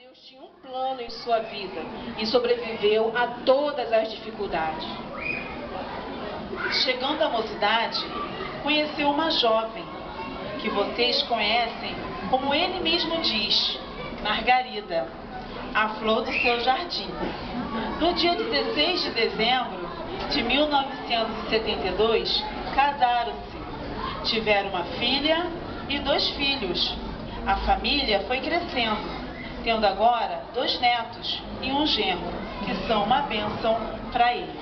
Deus tinha um plano em sua vida e sobreviveu a todas as dificuldades. Chegando à mocidade, conheceu uma jovem, que vocês conhecem como ele mesmo diz, Margarida, a flor do seu jardim. No dia 16 de dezembro de 1972, casaram-se. Tiveram uma filha e 2 filhos. A família foi crescendo, tendo agora 2 netos e um genro, que são uma bênção para ele.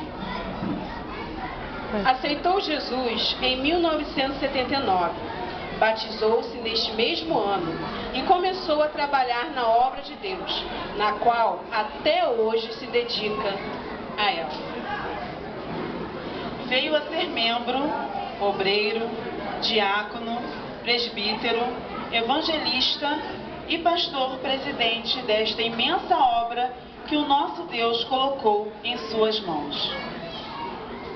Aceitou Jesus em 1979, batizou-se neste mesmo ano e começou a trabalhar na obra de Deus, na qual até hoje se dedica a ela. Veio a ser membro, obreiro, diácono, presbítero, evangelista e pastor presidente desta imensa obra que o nosso Deus colocou em suas mãos.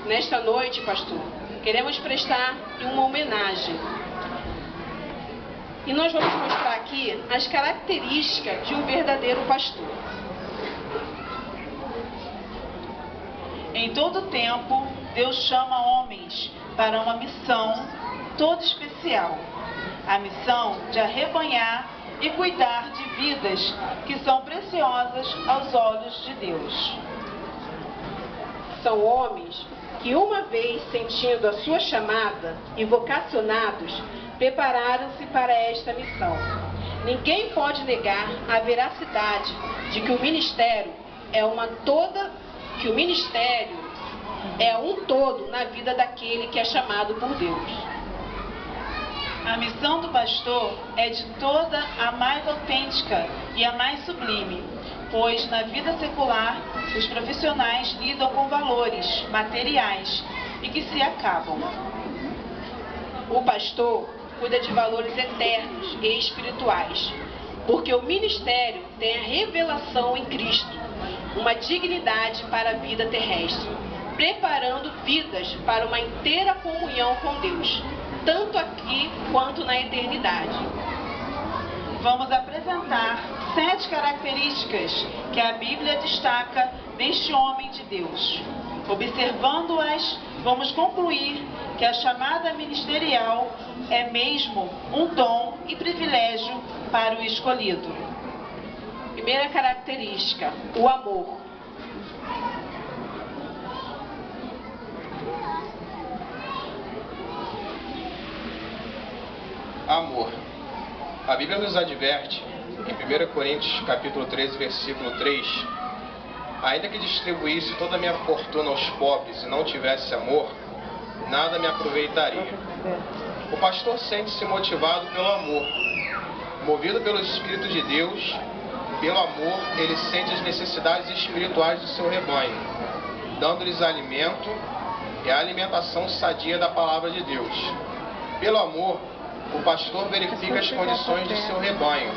Nesta noite, pastor, queremos prestar uma homenagem. E nós vamos mostrar aqui as características de um verdadeiro pastor. Em todo tempo, Deus chama homens para uma missão toda especial. A missão de arrebanhar e cuidar de vidas que são preciosas aos olhos de Deus. São homens que, uma vez sentindo a sua chamada e vocacionados, prepararam-se para esta missão. Ninguém pode negar a veracidade de que o ministério é um todo na vida daquele que é chamado por Deus. A missão do pastor é de toda a mais autêntica e a mais sublime, pois na vida secular os profissionais lidam com valores materiais e que se acabam. O pastor cuida de valores eternos e espirituais, porque o ministério tem a revelação em Cristo, uma dignidade para a vida terrestre, preparando vidas para uma inteira comunhão com Deus, tanto aqui quanto na eternidade. Vamos apresentar 7 características que a Bíblia destaca deste homem de Deus. Observando-as, vamos concluir que a chamada ministerial é mesmo um dom e privilégio para o escolhido. Primeira característica, o amor. Amor. A Bíblia nos adverte, em 1 Coríntios capítulo 13, versículo 3, ainda que distribuísse toda a minha fortuna aos pobres e não tivesse amor, nada me aproveitaria. O pastor sente-se motivado pelo amor. Movido pelo Espírito de Deus, pelo amor, ele sente as necessidades espirituais do seu rebanho, dando-lhes alimento e a alimentação sadia da palavra de Deus. Pelo amor, o pastor verifica as condições de seu rebanho,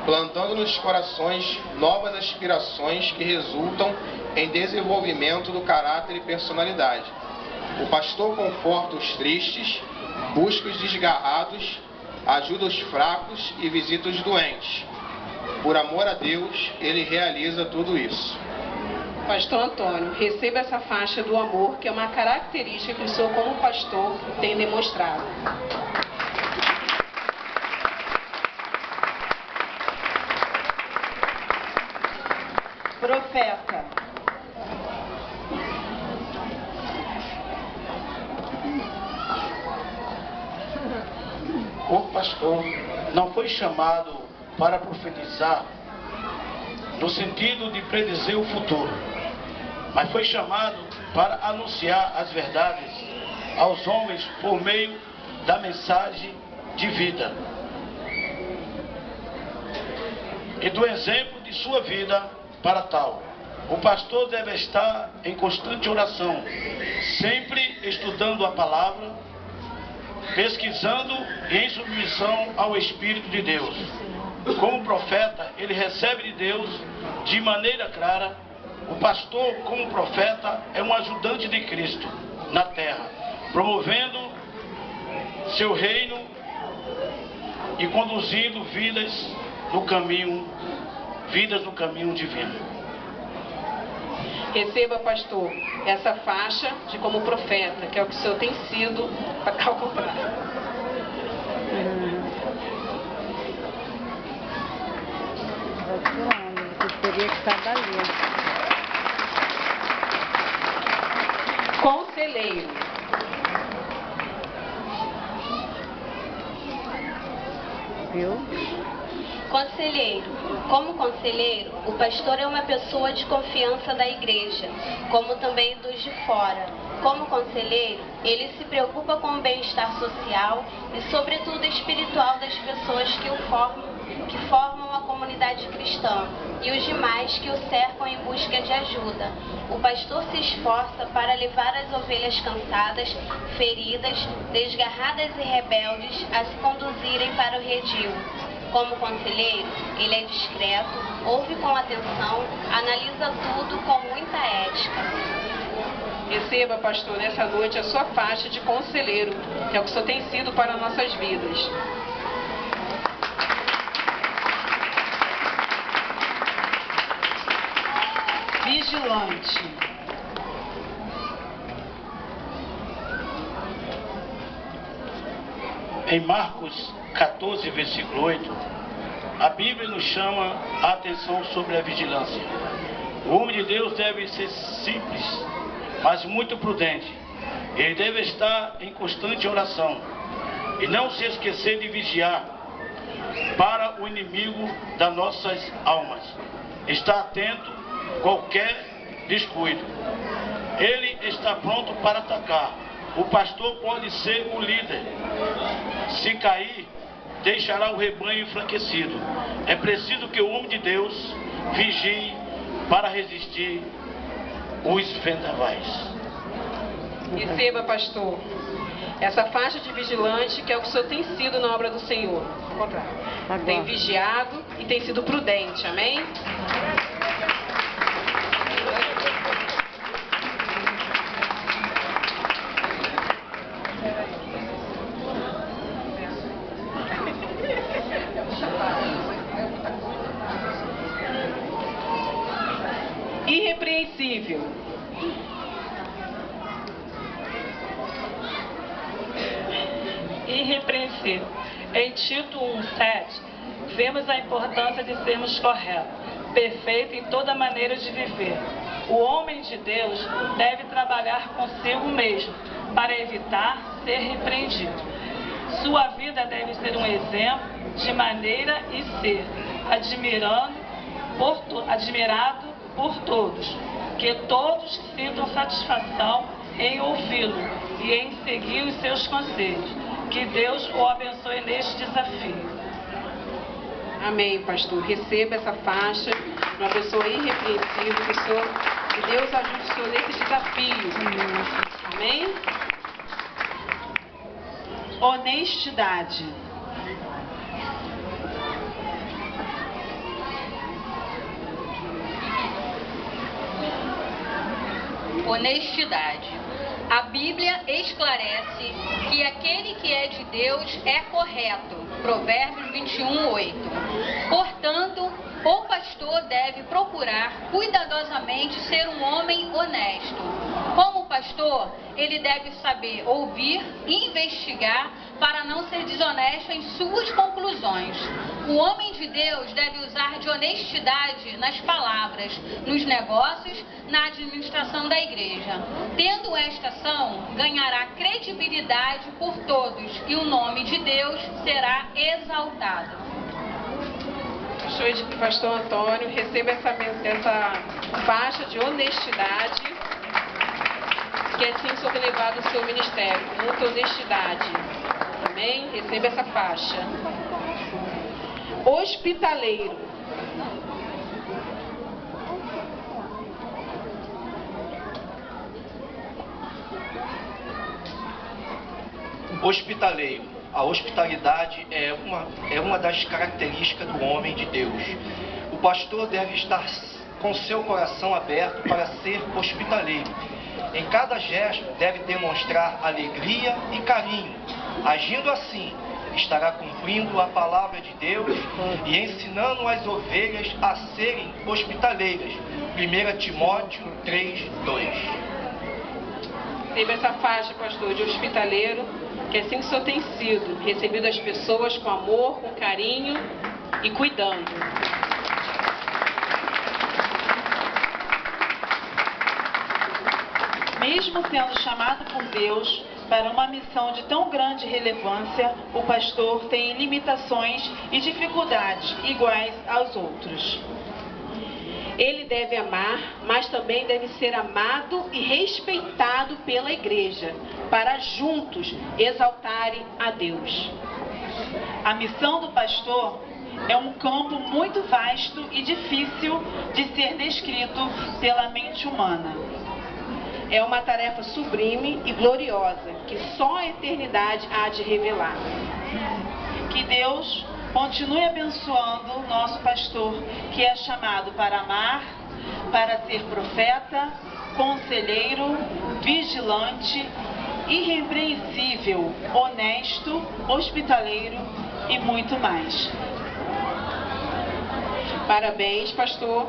plantando nos corações novas aspirações que resultam em desenvolvimento do caráter e personalidade. O pastor conforta os tristes, busca os desgarrados, ajuda os fracos e visita os doentes. Por amor a Deus, ele realiza tudo isso. Pastor Antônio, receba essa faixa do amor, que é uma característica que o senhor, como pastor, tem demonstrado. Profeta. O pastor não foi chamado para profetizar no sentido de predizer o futuro, mas foi chamado para anunciar as verdades aos homens por meio da mensagem de vida e do exemplo de sua vida. Para tal, o pastor deve estar em constante oração, sempre estudando a palavra, pesquisando e em submissão ao Espírito de Deus. Como profeta, ele recebe de Deus de maneira clara. O pastor, como profeta, é um ajudante de Cristo na terra, promovendo seu reino e conduzindo vidas no caminho vidas no caminho divino. Receba, pastor, essa faixa de como profeta, que é o que o senhor tem sido, ao contrário. Você teria que estar dali. Conselheiro. Viu? Conselheiro. Como conselheiro, o pastor é uma pessoa de confiança da igreja, como também dos de fora. Como conselheiro, ele se preocupa com o bem-estar social e, sobretudo, espiritual das pessoas que formam a comunidade cristã e os demais que o cercam em busca de ajuda. O pastor se esforça para levar as ovelhas cansadas, feridas, desgarradas e rebeldes a se conduzirem para o redil. Como conselheiro, ele é discreto, ouve com atenção, analisa tudo com muita ética. Receba, pastor, nessa noite a sua faixa de conselheiro, que é o que o senhor tem sido para nossas vidas. Vigilante. Em Marcos 14, versículo 8, a Bíblia nos chama a atenção sobre a vigilância. O homem de Deus deve ser simples, mas muito prudente. Ele deve estar em constante oração e não se esquecer de vigiar para o inimigo das nossas almas. Está atento a qualquer descuido. Ele está pronto para atacar. O pastor pode ser o líder. Se cair, deixará o rebanho enfraquecido. É preciso que o homem de Deus vigie para resistir os vendavais. Receba, pastor, essa faixa de vigilante, que é o que o senhor tem sido na obra do Senhor. Ao contrário. Tem vigiado e tem sido prudente, amém? Irrepreensível. Irrepreensível. Em Tito 1:7, vemos a importância de sermos corretos, perfeito em toda maneira de viver. O homem de Deus deve trabalhar consigo mesmo para evitar ser repreendido. Sua vida deve ser um exemplo de maneira e ser admirado por todos, que todos sintam satisfação em ouvi-lo e em seguir os seus conselhos. Que Deus o abençoe neste desafio. Amém, pastor. Receba essa faixa, uma pessoa irrepreensível, que Deus ajude o senhor nesse desafio. Amém? Honestidade. Honestidade. A Bíblia esclarece que aquele que é de Deus é correto. Provérbios 21:8. Portanto, o pastor deve procurar cuidadosamente ser um homem honesto. Como pastor, ele deve saber ouvir e investigar para não ser desonesto em suas conclusões. O homem de Deus deve usar de honestidade nas palavras, nos negócios, na administração da igreja. Tendo esta ação, ganhará credibilidade por todos e o nome de Deus será exaltado. Pastor Antônio, receba essa faixa de honestidade, que assim o senhor tem levado o seu ministério, com muita honestidade. Amém? Receba essa faixa. Hospitaleiro. Hospitaleiro. A hospitalidade é uma das características do homem de Deus. O pastor deve estar com seu coração aberto para ser hospitaleiro. Em cada gesto deve demonstrar alegria e carinho. Agindo assim, estará cumprindo a palavra de Deus e ensinando as ovelhas a serem hospitaleiras. 1 Timóteo 3:2. Teve essa faixa, pastor, de hospitaleiro, que assim que o senhor tem sido, recebido as pessoas com amor, com carinho e cuidando. Mesmo sendo chamado por Deus para uma missão de tão grande relevância, o pastor tem limitações e dificuldades iguais aos outros. Ele deve amar, mas também deve ser amado e respeitado pela igreja, para juntos exaltarem a Deus. A missão do pastor é um campo muito vasto e difícil de ser descrito pela mente humana. É uma tarefa sublime e gloriosa, que só a eternidade há de revelar. Que Deus continue abençoando o nosso pastor, que é chamado para amar, para ser profeta, conselheiro, vigilante, irrepreensível, honesto, hospitaleiro e muito mais. Parabéns, pastor.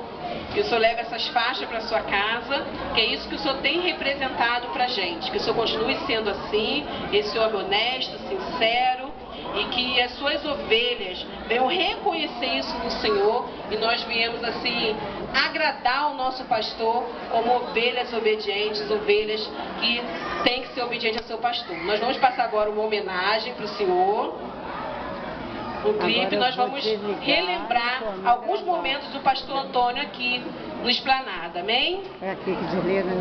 Que o senhor leve essas faixas para sua casa, que é isso que o senhor tem representado para a gente. Que o senhor continue sendo assim, esse homem honesto, sincero, e que as suas ovelhas venham reconhecer isso no Senhor, e nós viemos assim agradar o nosso pastor como ovelhas obedientes, ovelhas que têm que ser obedientes ao seu pastor. Nós vamos passar agora uma homenagem para o senhor. No clipe nós vamos relembrar alguns momentos do pastor Antônio aqui no Esplanada, amém? É aqui que desliga.